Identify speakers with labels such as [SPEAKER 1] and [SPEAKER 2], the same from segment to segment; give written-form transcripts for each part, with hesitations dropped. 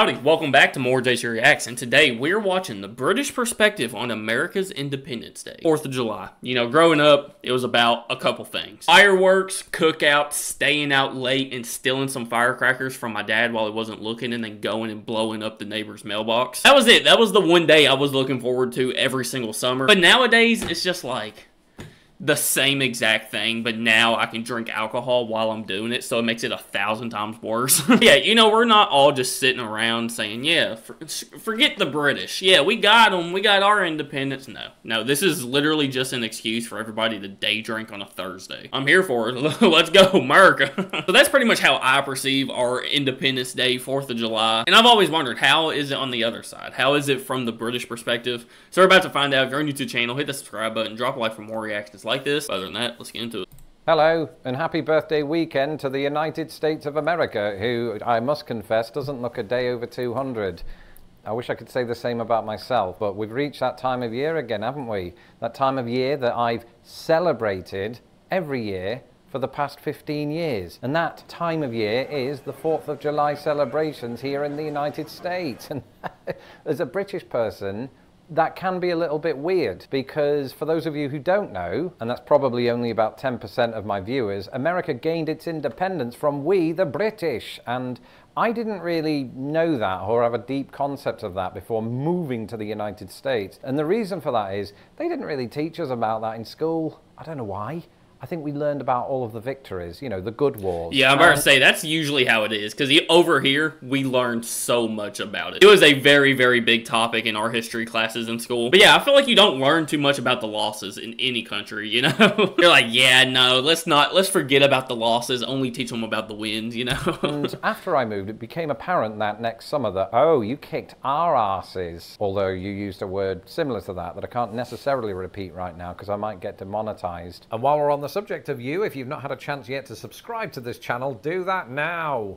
[SPEAKER 1] Howdy, welcome back to more JTReacts, and today we're watching the British perspective on America's Independence Day, 4th of July. You know, growing up, it was about a couple things. Fireworks, cookouts, staying out late and stealing some firecrackers from my dad while he wasn't looking and then going and blowing up the neighbor's mailbox. That was it. That was the one day I was looking forward to every single summer. But nowadays, it's just like the same exact thing, but now I can drink alcohol while I'm doing it, so it makes it 1,000 times worse. Yeah, you know, we're not all just sitting around saying, yeah, forget the British. Yeah, we got them. We got our independence. No, this is literally just an excuse for everybody to day drink on a Thursday. I'm here for it. Let's go, America. So that's pretty much how I perceive our Independence Day, 4th of July. And I've always wondered, how is it on the other side? How is it from the British perspective? So we're about to find out. If you're on YouTube channel, hit the subscribe button, drop a like for more reactions like this. Other than that, let's get into it.
[SPEAKER 2] Hello, and happy birthday weekend to the United States of America, who, I must confess, doesn't look a day over 200. I wish I could say the same about myself, but we've reached that time of year again, haven't we? That time of year that I've celebrated every year for the past 15 years. And that time of year is the 4th of July celebrations here in the United States. And as a British person, that can be a little bit weird, because for those of you who don't know, and that's probably only about 10% of my viewers, America gained its independence from we, the British. And I didn't really know that or have a deep concept of that before moving to the United States. And the reason for that is they didn't really teach us about that in school. I don't know why. I think we learned about all of the victories, you know, the good wars.
[SPEAKER 1] Yeah, I'm about to say, that's usually how it is, because over here, we learned so much about it. It was a very, very big topic in our history classes in school. But yeah, I feel like you don't learn too much about the losses in any country, you know? You're like, yeah, no, let's forget about the losses, only teach them about the wins, you know?
[SPEAKER 2] And after I moved, it became apparent that next summer that, oh, you kicked our asses. Although you used a word similar to that I can't necessarily repeat right now, because I might get demonetized. And while we're on the subject of you, if you've not had a chance yet to subscribe to this channel, do that now.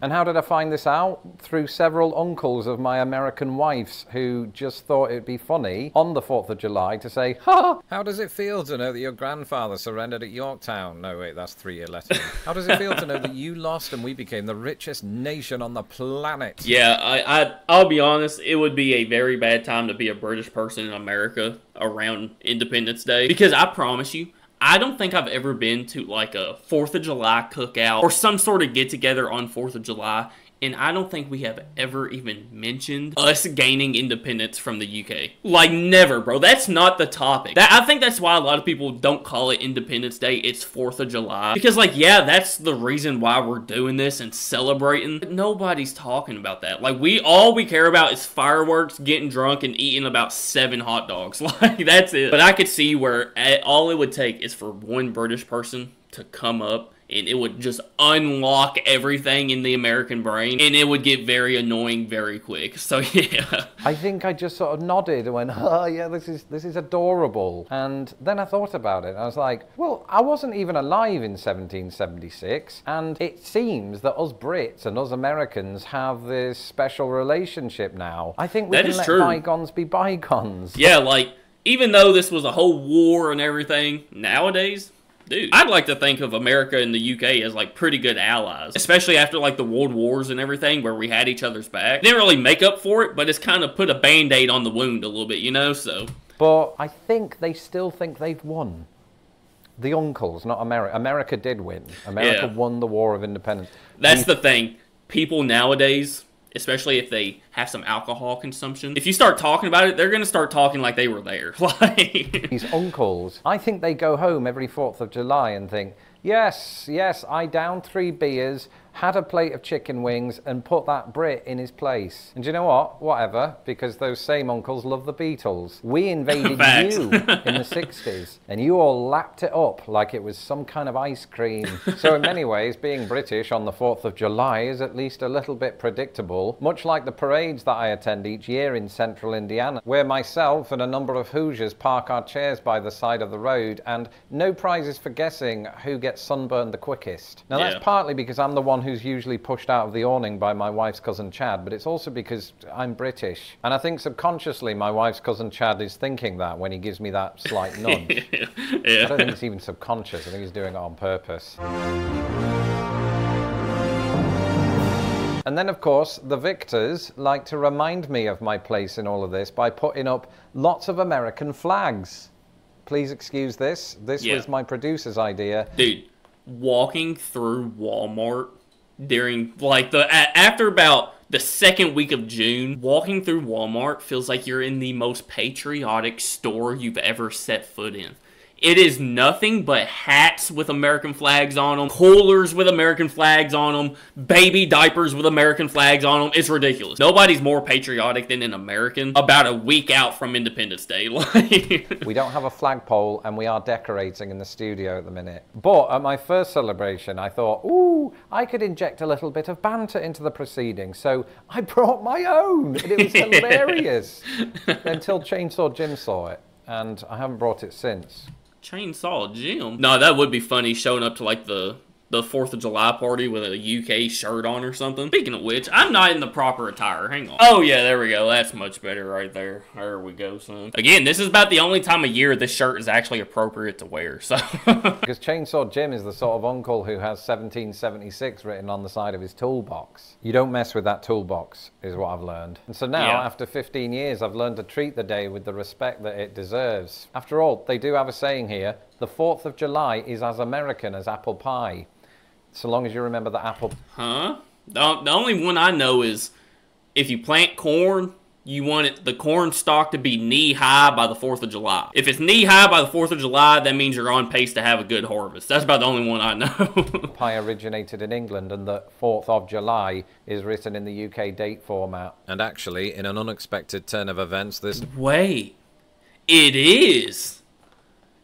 [SPEAKER 2] And how did I find this out? Through several uncles of my American wife's who just thought it'd be funny on the 4th of July to say, ha! How does it feel to know that your grandfather surrendered at Yorktown? No, wait, that's 3-year letter. How does it feel to know that you lost and we became the richest nation on the planet?
[SPEAKER 1] Yeah, I'll be honest, it would be a very bad time to be a British person in America around Independence Day, because I promise you, I don't think I've ever been to like a 4th of July cookout or some sort of get-together on 4th of July, and I don't think we have ever even mentioned us gaining independence from the UK. Like, never, bro. That's not the topic. I think that's why a lot of people don't call it Independence Day. It's 4th of July. Because, like, yeah, that's the reason why we're doing this and celebrating. But nobody's talking about that. Like, all we care about is fireworks, getting drunk, and eating about 7 hot dogs. Like, that's it. But I could see where all it would take is for one British person to come up, and it would just unlock everything in the American brain, and it would get very annoying very quick. So yeah,
[SPEAKER 2] I think I just sort of nodded and went, oh yeah, this is adorable. And then I thought about it, and I was like, well, I wasn't even alive in 1776, and it seems that us Brits and us Americans have this special relationship now. I think we can let bygones be bygones.
[SPEAKER 1] Yeah, like, even though this was a whole war and everything, nowadays, dude, I'd like to think of America and the UK as, like, pretty good allies. Especially after, like, the World Wars and everything, where we had each other's back. Didn't really make up for it, but it's kind of put a Band-Aid on the wound a little bit, you know, so.
[SPEAKER 2] But I think they still think they've won. The uncles, not America. America did win. America won the War of Independence.
[SPEAKER 1] That's the thing. People nowadays, especially if they have some alcohol consumption, if you start talking about it, they're going to start talking like they were there. Like,
[SPEAKER 2] these uncles, I think they go home every 4th of July and think, yes, I downed 3 beers, had a plate of chicken wings, and put that Brit in his place. And do you know what? Whatever, because those same uncles love the Beatles. We invaded you in the 60s, and you all lapped it up like it was some kind of ice cream. So in many ways, being British on the 4th of July is at least a little bit predictable, much like the parades that I attend each year in central Indiana, where myself and a number of Hoosiers park our chairs by the side of the road, and no prizes for guessing who gets sunburned the quickest. Now that's partly because I'm the one who's usually pushed out of the awning by my wife's cousin Chad, but it's also because I'm British. And I think subconsciously my wife's cousin Chad is thinking that when he gives me that slight nudge. I don't think it's even subconscious. I think he's doing it on purpose. And then, of course, the victors like to remind me of my place in all of this by putting up lots of American flags. Please excuse this. This was my producer's idea.
[SPEAKER 1] Dude, walking through Walmart during, like, after about the second week of June, walking through Walmart feels like you're in the most patriotic store you've ever set foot in. It is nothing but hats with American flags on them, coolers with American flags on them, baby diapers with American flags on them. It's ridiculous. Nobody's more patriotic than an American about a week out from Independence Day.
[SPEAKER 2] We don't have a flagpole, and we are decorating in the studio at the minute. But at my first celebration, I thought, ooh, I could inject a little bit of banter into the proceedings. So I brought my own, and it was hilarious. Until Chainsaw Jim saw it, and I haven't brought it since.
[SPEAKER 1] Chainsaw Jim? No, that would be funny, showing up to like the 4th of July party with a UK shirt on or something. Speaking of which, I'm not in the proper attire. Hang on. Oh yeah, there we go. That's much better right there. There we go, son. Again, this is about the only time of year this shirt is actually appropriate to wear, so.
[SPEAKER 2] Because Chainsaw Jim is the sort of uncle who has 1776 written on the side of his toolbox. You don't mess with that toolbox, is what I've learned. And so now, after 15 years, I've learned to treat the day with the respect that it deserves. After all, they do have a saying here, the 4th of July is as American as apple pie. So long as you remember the apple.
[SPEAKER 1] Huh? The only one I know is if you plant corn, you want the corn stalk to be knee-high by the 4th of July. If it's knee-high by the 4th of July, that means you're on pace to have a good harvest. That's about the only one I know.
[SPEAKER 2] Pie originated in England, and the 4th of July is written in the UK date format. And actually, in an unexpected turn of events, this...
[SPEAKER 1] Wait. It is?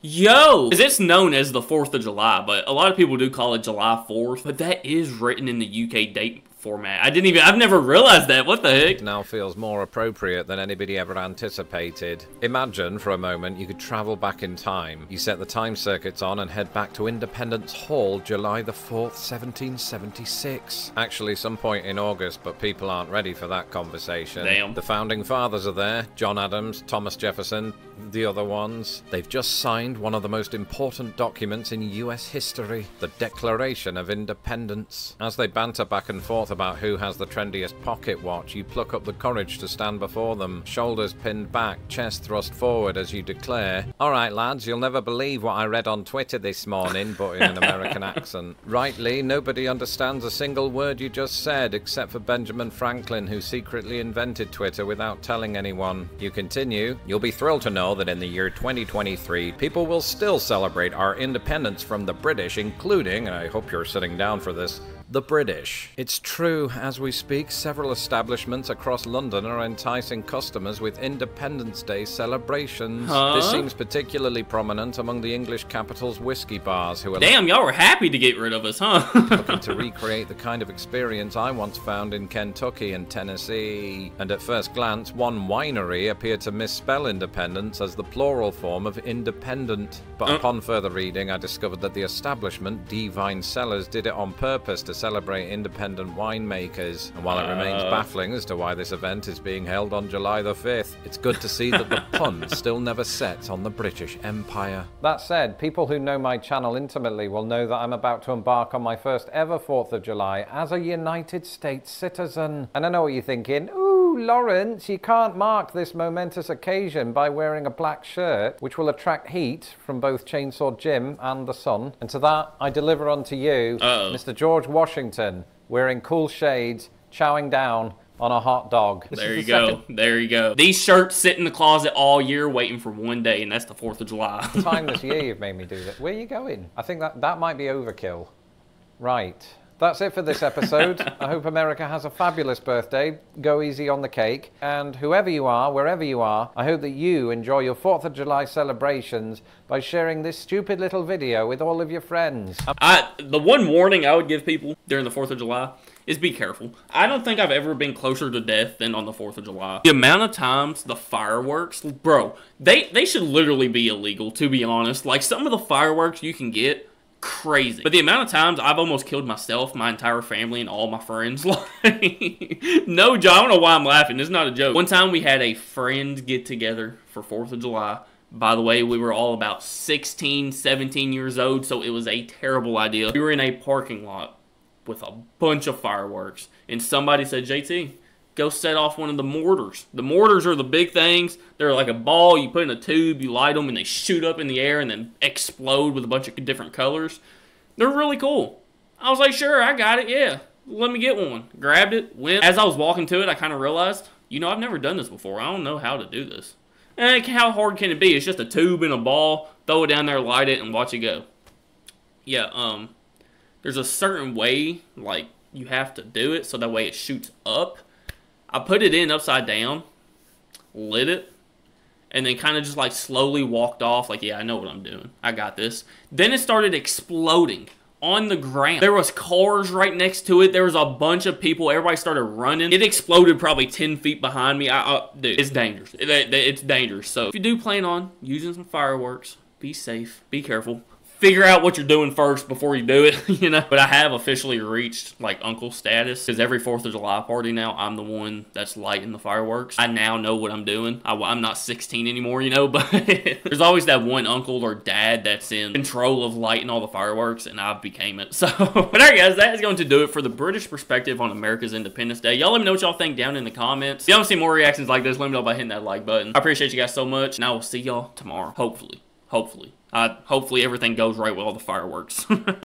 [SPEAKER 1] Yo! Because it's known as the 4th of July, but a lot of people do call it July 4th. But that is written in the UK date format. I've never realized that. What the heck?
[SPEAKER 2] Now feels more appropriate than anybody ever anticipated. Imagine for a moment you could travel back in time. You set the time circuits on and head back to Independence Hall, July the 4th, 1776. Actually, some point in August, but people aren't ready for that conversation.
[SPEAKER 1] Damn.
[SPEAKER 2] The founding fathers are there. John Adams, Thomas Jefferson, the other ones. They've just signed one of the most important documents in US history, the Declaration of Independence. As they banter back and forth about who has the trendiest pocket watch, you pluck up the courage to stand before them, shoulders pinned back, chest thrust forward as you declare, "Alright lads, you'll never believe what I read on Twitter this morning," but in an American accent. Rightly, nobody understands a single word you just said, except for Benjamin Franklin, who secretly invented Twitter without telling anyone. You continue, "You'll be thrilled to know that in the year 2023, people will still celebrate our independence from the British, including," and I hope you're sitting down for this, "the British." It's true, as we speak, several establishments across London are enticing customers with Independence Day celebrations. This seems particularly prominent among the English capital's whiskey bars, who are...
[SPEAKER 1] Damn, y'all were happy to get rid of us, huh?
[SPEAKER 2] looking to recreate the kind of experience I once found in Kentucky and Tennessee. And at first glance, one winery appeared to misspell independence as the plural form of independent. But upon further reading, I discovered that the establishment, D Vine Cellars, did it on purpose to celebrate independent winemakers. And while it remains baffling as to why this event is being held on July the 5th, it's good to see that the pun still never sets on the British Empire. That said, people who know my channel intimately will know that I'm about to embark on my first ever 4th of July as a United States citizen. And I know what you're thinking, ooh, Lawrence, you can't mark this momentous occasion by wearing a black shirt, which will attract heat from both Chainsaw Jim and the sun. And to that, I deliver unto you, Mr. George Washington, wearing cool shades, chowing down on a hot dog.
[SPEAKER 1] There you go. There you go. These shirts sit in the closet all year waiting for one day, and that's the 4th of July.
[SPEAKER 2] Time this year you've made me do that. Where are you going? I think that might be overkill. Right. That's it for this episode. I hope America has a fabulous birthday. Go easy on the cake. And whoever you are, wherever you are, I hope that you enjoy your 4th of July celebrations by sharing this stupid little video with all of your friends.
[SPEAKER 1] The one warning I would give people during the 4th of July is be careful. I don't think I've ever been closer to death than on the 4th of July. The amount of times the fireworks, bro, they should literally be illegal, to be honest. Like, some of the fireworks you can get, crazy. But the amount of times I've almost killed myself, my entire family, and all my friends, like, no joke. I don't know why I'm laughing. It's not a joke. One time we had a friend get together for 4th of July. By the way, we were all about 16, 17 years old, so it was a terrible idea. We were in a parking lot with a bunch of fireworks. And somebody said, JT, go set off one of the mortars. The mortars are the big things. They're like a ball. You put in a tube, you light them, and they shoot up in the air and then explode with a bunch of different colors. They're really cool. I was like, sure, I got it, yeah. Let me get one. Grabbed it, went. As I was walking to it, I kind of realized, you know, I've never done this before. I don't know how to do this. And how hard can it be? It's just a tube and a ball. Throw it down there, light it, and watch it go. Yeah, there's a certain way, like, you have to do it so that way it shoots up. I put it in upside down, lit it, and then kind of just like slowly walked off like, yeah, I know what I'm doing. I got this. Then it started exploding on the ground. There was cars right next to it. There was a bunch of people. Everybody started running. It exploded probably 10 feet behind me. Dude, it's dangerous. It's dangerous. So if you do plan on using some fireworks, be safe, be careful. Figure out what you're doing first before you do it, you know. But I have officially reached, like, uncle status. Because every 4th of July party now, I'm the one that's lighting the fireworks. I now know what I'm doing. I'm not 16 anymore, you know. But there's always that one uncle or dad that's in control of lighting all the fireworks. And I became it. So, but alright guys, that is going to do it for the British perspective on America's Independence Day. Y'all let me know what y'all think down in the comments. If y'all want to see more reactions like this, let me know by hitting that like button. I appreciate you guys so much. And I will see y'all tomorrow. Hopefully. Hopefully everything goes right with all the fireworks.